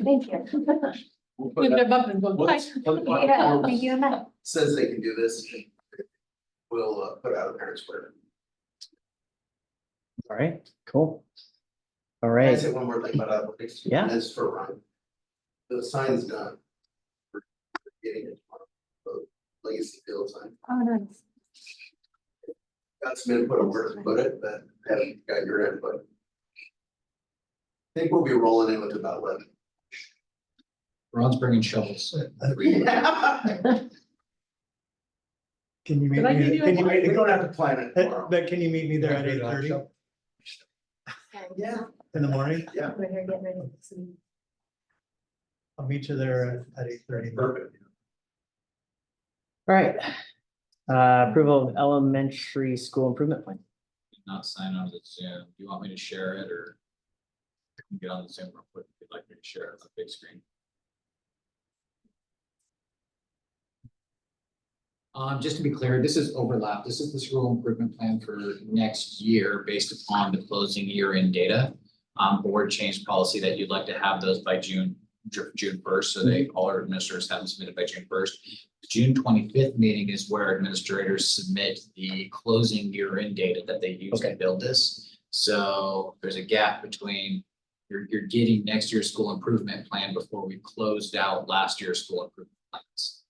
Thank you. We'll put Give it that- a bump and go. once- once Final Yeah, Forms thank you, Emma. Says they can do this, we'll put out a parent square. All right, cool. All Can I right, say one more thing about athletics? Yeah. And this for Ryan. The sign's done. We're getting it tomorrow. The Legacy field sign. Oh, nice. Got some input on where to put it, but haven't got your input. I think we'll be rolling in with about 11. Ron's bringing shovels. Can you meet Did I give me, you can you a- meet We me, don't have to plan it tomorrow. but can you meet me there at 8:30 Yeah. in the morning? We're here getting ready to see. I'll meet you there at 8:30. Perfect. all right. Approval of elementary school improvement plan. Not sign on the Zoom. Do you want me to share it or? I can get on the Zoom real quick if you'd like me to share it on the big screen. Just to be clear, this is overlap. This is the school improvement plan for next year based upon the closing year in data. Board changed policy that you'd like to have those by June 1st, so they, all our administrators have them submitted by June 1st. The June 25th meeting is where administrators submit the closing year in data that they use to Okay. build this. So there's a gap between you're getting next year's school improvement plan before we closed out last year's school improvement plans.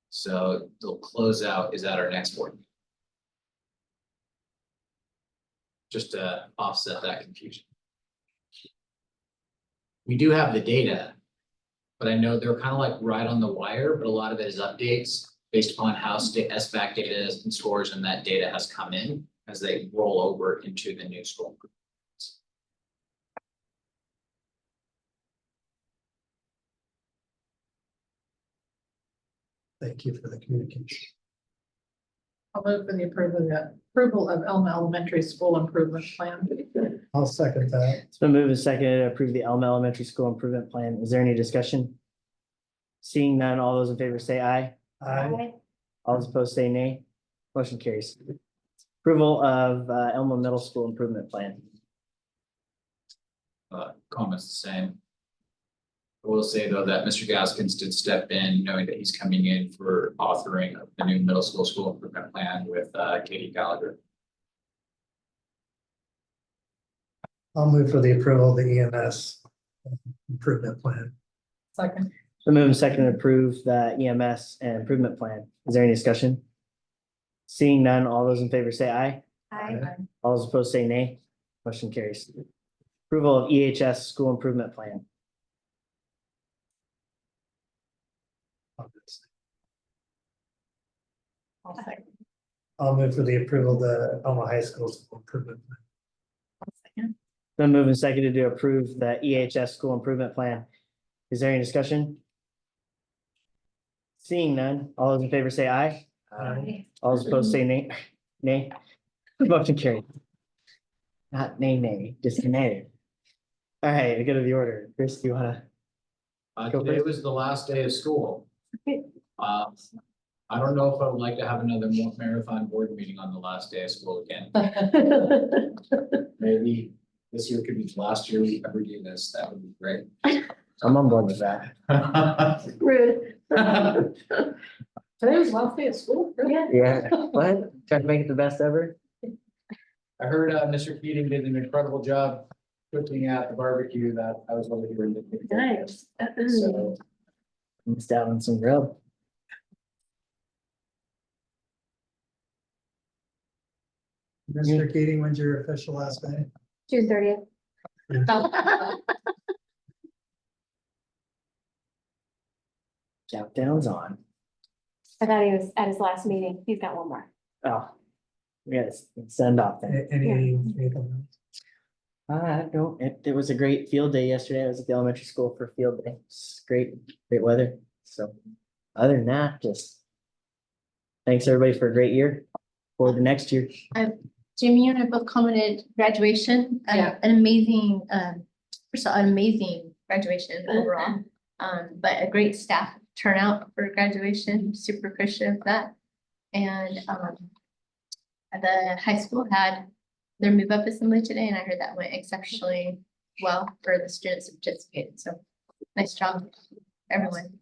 So the closeout is at our next board meeting. Just to offset that confusion. We do have the data, but I know they're kind of like right on the wire, but a lot of it is updates based upon how SBAC data and scores and that data has come in as they roll over into the new school. Thank you for the communication. I'll move for the approval of Elma Elementary School Improvement Plan. I'll second that. It's been moved and seconded to approve the Elma Elementary School improvement plan. Is there any discussion? Seeing none, all those in favor say aye. Aye. All those opposed say nay. Motion carries. Approval of Elma Middle School improvement plan. Comments the same. I will say though that Mr. Gaskins did step in, knowing that he's coming in for authoring of the new middle school improvement plan with Katie Gallagher. I'll move for the approval of the EMS improvement plan. Second. So move and second to approve the EMS and improvement plan. Is there any discussion? Seeing none, all those in favor say aye. Aye. All those opposed say nay. Motion carries. Approval of EHS school improvement plan. I'll second. I'll move for the approval of the Elma High School school improvement plan. I'll second. Been moved and seconded to approve the EHS school improvement plan. Is there any discussion? Seeing none, all those in favor say aye. Aye. All those opposed say nay. Nay. Motion carried. Not nay, just nay. All right, I go to the order. Chris, do you wanna? Go Today first. was the last day of school. I don't know if I would like to have another marathon board meeting on the last day of school again. Maybe this year could be the last year we ever do this, that would be great. I'm on board with that. Rude. Today was the last day of school. really? Yeah. Yeah, what? Trying to make it the best ever? I heard, Mr. Keating did an incredible job cooking at the barbecue that I was over here. Nice. So, Missed out on some grub. Mr. Keating, when's your official last day? June 30th. Countdown's on. I thought he was at his last meeting. He's got one more. Oh. Yes, send off then. Anything? No, it was a great field day yesterday. I was at the elementary school for field day. It's great weather. So other than that, just thanks everybody for a great year for the next year. Jimmy and I both commented graduation, Yeah. an amazing, first of all, an amazing graduation overall. But a great staff turnout for graduation, super appreciative of that. And, the high school had their move up assembly today, and I heard that went exceptionally well for the students who participated. So nice job, everyone.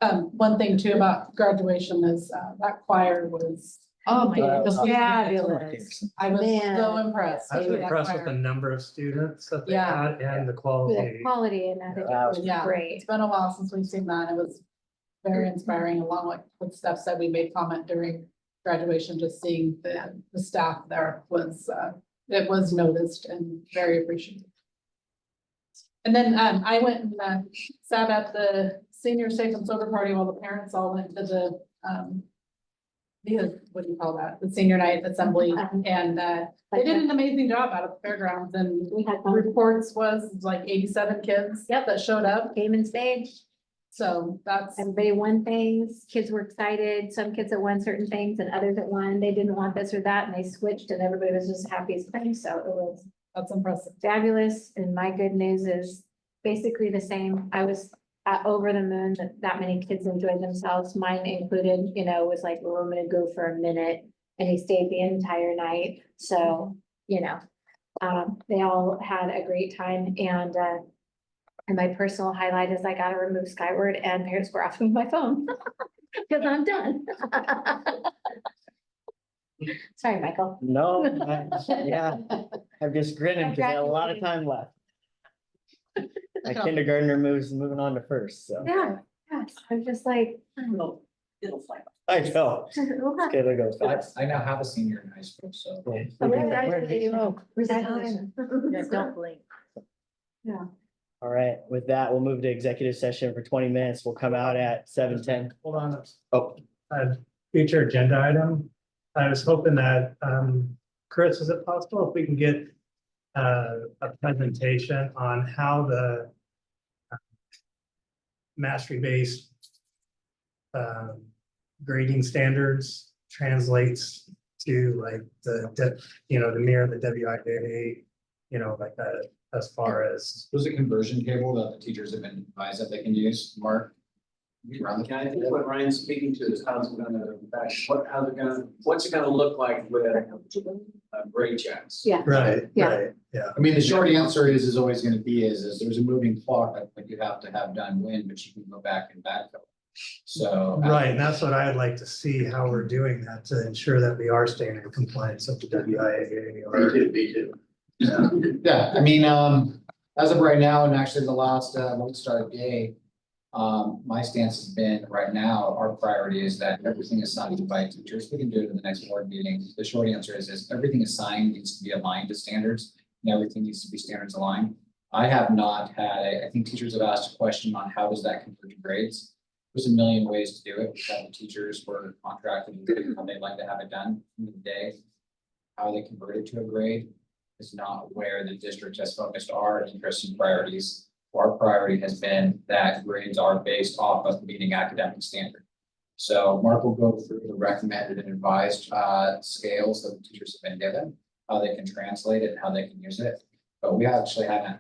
One thing too about graduation is, that choir was, Oh my Wow. goodness. Fabulous. I was Man. so impressed. I was with that impressed with the choir. number of students that they Yeah. had and the The quality. quality in that Wow. was Yeah, great. it's been a while since we've seen that. It was very inspiring, along with Steph said, we made comment during graduation, just seeing the staff there was, it was noticed and very appreciated. And then, I went and, sat at the senior safe and sober party while the parents all went to the, what do you call that? The senior night assembly, and, they did an amazing job out of the fairgrounds, and We had fun. reports was like 87 kids. Yep. That showed up, Game and stage. so that's, Everybody won things. Kids were excited. Some kids that won certain things and others that won, they didn't want this or that, and they switched, and everybody was just happy as things. So it was that's impressive. fabulous. And my good news is basically the same. I was over the moon that many kids enjoyed themselves, mine included, was like, well, I'm gonna go for a minute. And he stayed the entire night. So, they all had a great time, and my personal highlight is I got to remove Skyward, and parents were off with my phone. Cause I'm done. Sorry, Michael. No, yeah, I'm just grinning because I had a lot of time left. My kindergartner moving on to first, so. Yeah, yes, I'm just like. It'll fly. I know. It's gonna go fast. I now have a senior in high school, so. Where's that time? Yeah, don't blink. All right, with that, we'll move to executive session for 20 minutes. We'll come out at 7:10. Hold on. Oh, Future agenda item. I was hoping that, Chris, is it possible if we can get a presentation on how the mastery-based grading standards translates to like to mirror the WIA, like that, as far as. There's a conversion table that the teachers have been advised that they can use, Mark. Around the Yeah, I think what Ryan's speaking to is how's it gonna, what's it gonna look like with grade checks? Yeah. Right, Yeah. right, yeah. I mean, the short answer is always gonna be is there's a moving clock that you have to have done when, but you can go back and backfill. So. Right, and that's what I'd like to see, how we're doing that to ensure that we are staying in compliance with the WIA or. Me too. Yeah, I mean, as of right now, and actually the last, Lone Star day, my stance has been right now, our priority is that everything is signed by teachers. We can do it in the next board meeting. The short answer is everything is signed needs to be aligned to standards, and everything needs to be standards aligned. I have not had, I think teachers have asked a question on how does that convert to grades? There's a million ways to do it. The teachers were contracted and how they'd like to have it done in the day. How they convert it to a grade is not where the district has focused our interest and priorities. Our priority has been that grades are based off of meeting academic standard. So Mark will go through the recommended and advised scales that the teachers have been given, how they can translate it and how they can use it. But we actually haven't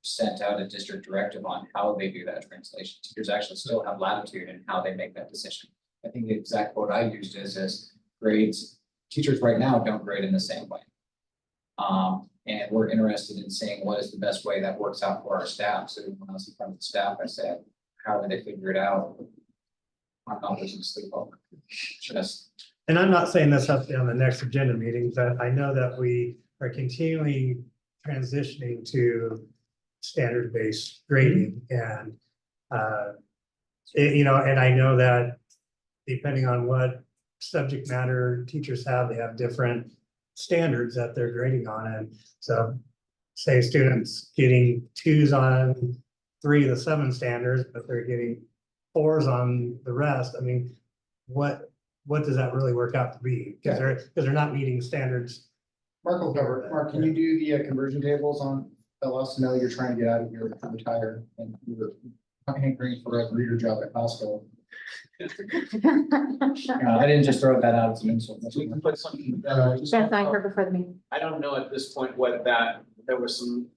sent out a district directive on how they do that translation. Teachers actually still have latitude in how they make that decision. I think the exact quote I used is grades, teachers right now don't grade in the same way. And we're interested in seeing what is the best way that works out for our staff. So when I was in front of the staff, I said, how would they figure it out? I'm not losing sleep over. Just, And I'm not saying this up on the next agenda meeting, but I know that we are continually transitioning to standard-based grading and you know, and I know that depending on what subject matter teachers have, they have different standards that they're grading on. And so say students getting 2s on 3 of the 7 standards, but they're getting 4s on the rest. I mean, what does that really work out to be? Because they're not meeting standards. Mark will cover it. Mark, can you do the conversion tables on, let us know you're trying to get out of here to retire and you're hankering for a reader job at Costco. I didn't just throw that out as an insult. We can put something. That's what I heard before the meeting. I don't know at this point what there was some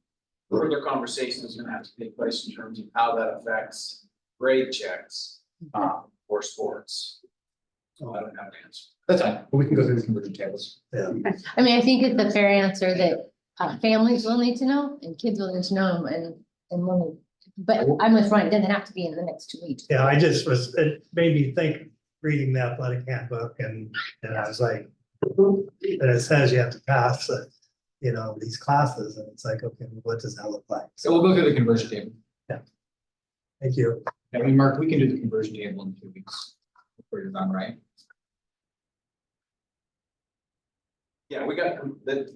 further conversation that's gonna have to take place in terms of how that affects grade checks for sports. So I don't have an answer. That's fine, but we can go through the conversion tables. Yeah. I mean, I think it's a fair answer that families will need to know and kids will need to know and women. But I'm with Ryan, it doesn't have to be in the next 2 weeks. Yeah, it made me think reading the athletic handbook and I was like, and it says you have to pass, you know, these classes and it's like, okay, what does that look like? so we'll go through the conversion table. Thank you. I mean, Mark, we can do the conversion table in 2 weeks. Before you're done, right? Yeah, we got,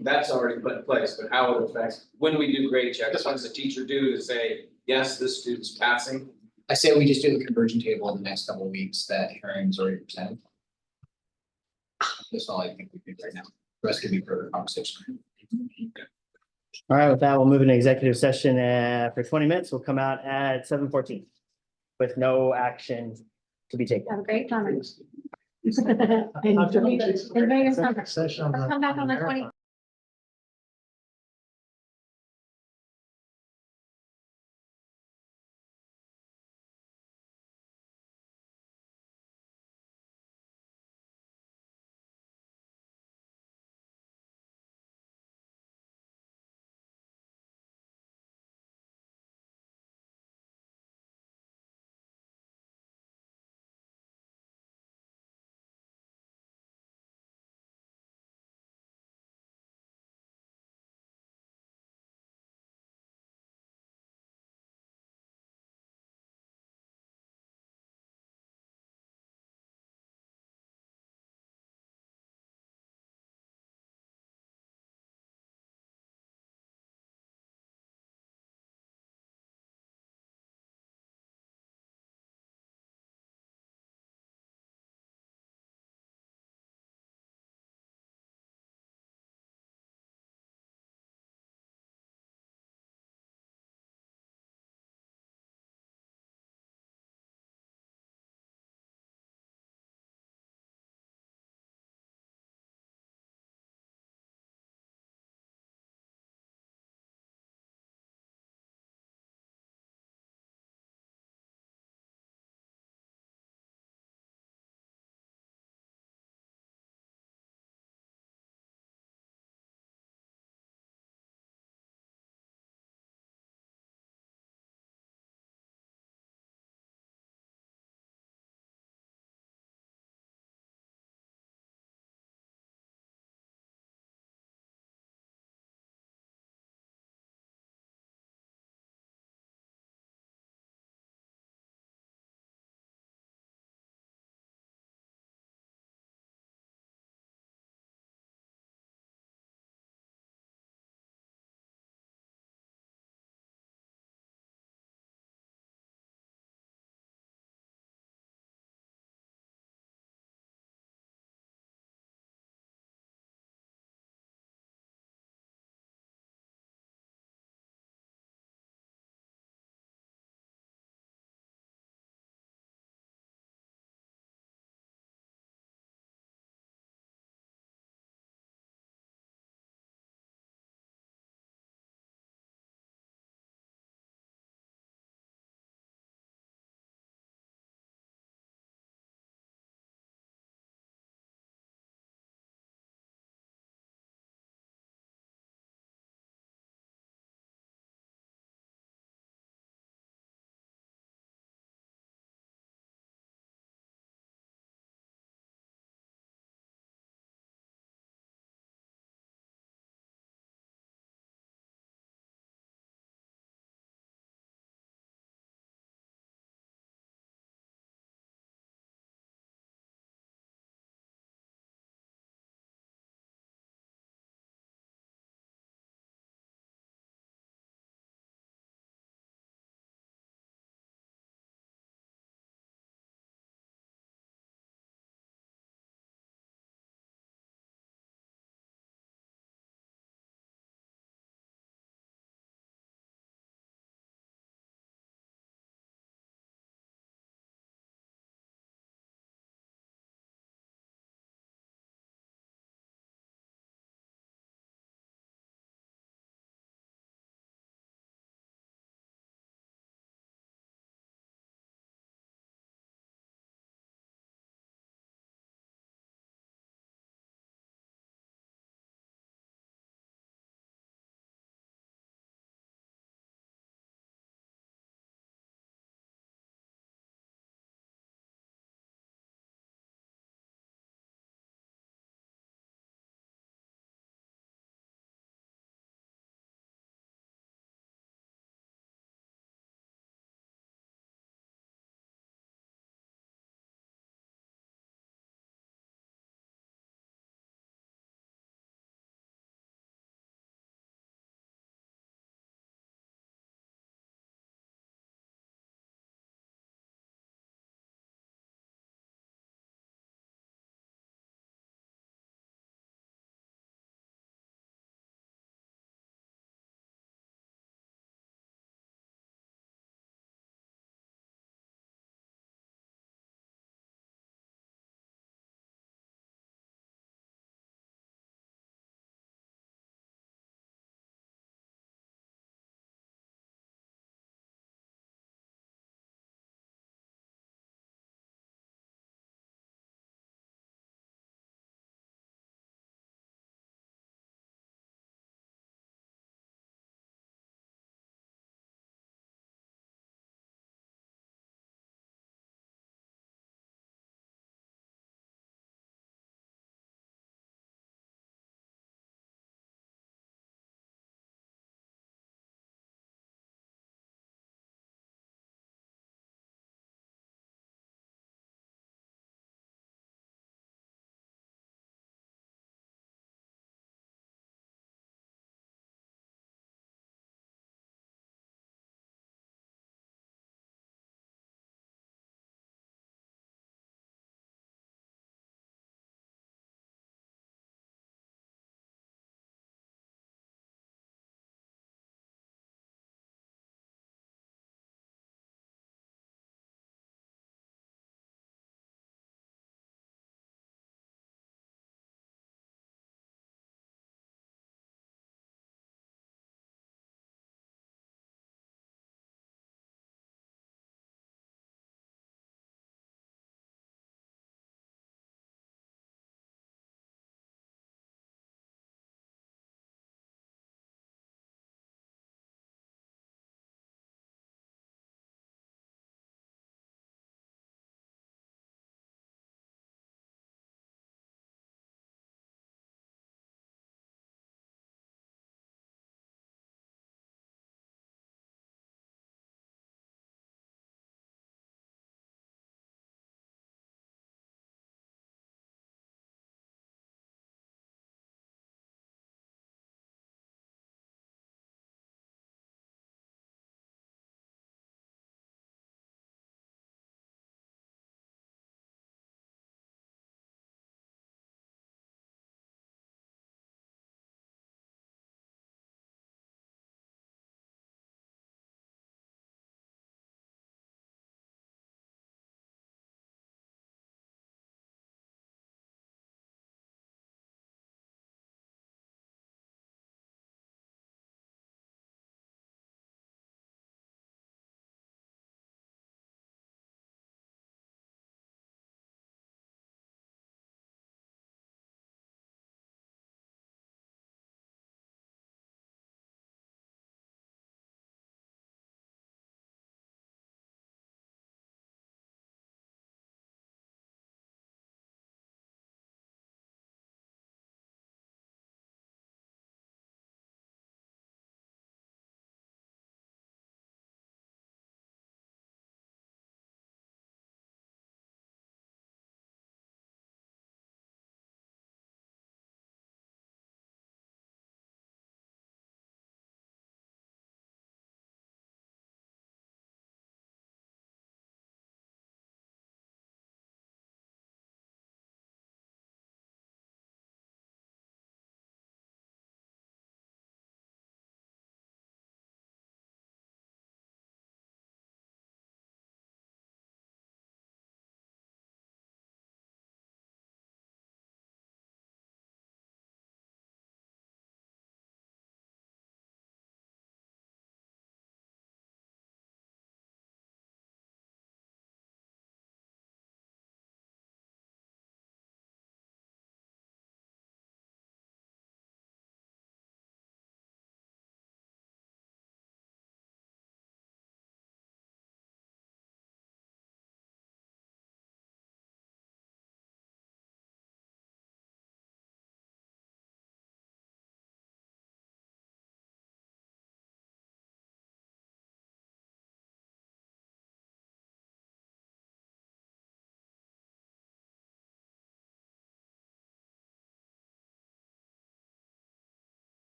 that's already put in place, but how it affects, when we do grade checks, what does the teacher do to say, yes, this student's passing? I say we just do the conversion table in the next couple of weeks that Aaron's already presented. That's all I think we can do right now. The rest could be further conversation. All right, with that, we'll move into executive session for 20 minutes. We'll come out at 7:14 with no action to be taken. Have a great summer. Enjoy your summer. Session on the- Come back on the marathon. 20th.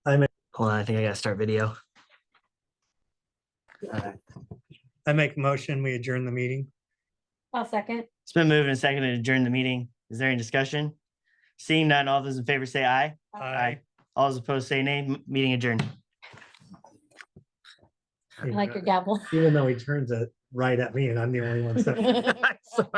Hold on, I think I gotta start video. I make a motion, we adjourn the meeting. I'll second. It's been moved and seconded to adjourn the meeting. Is there any discussion? Seeing none, all those in favor say aye. All those opposed say nay. Meeting adjourned. I like your gavel. Even though he turns it right at me and I'm the only one. So-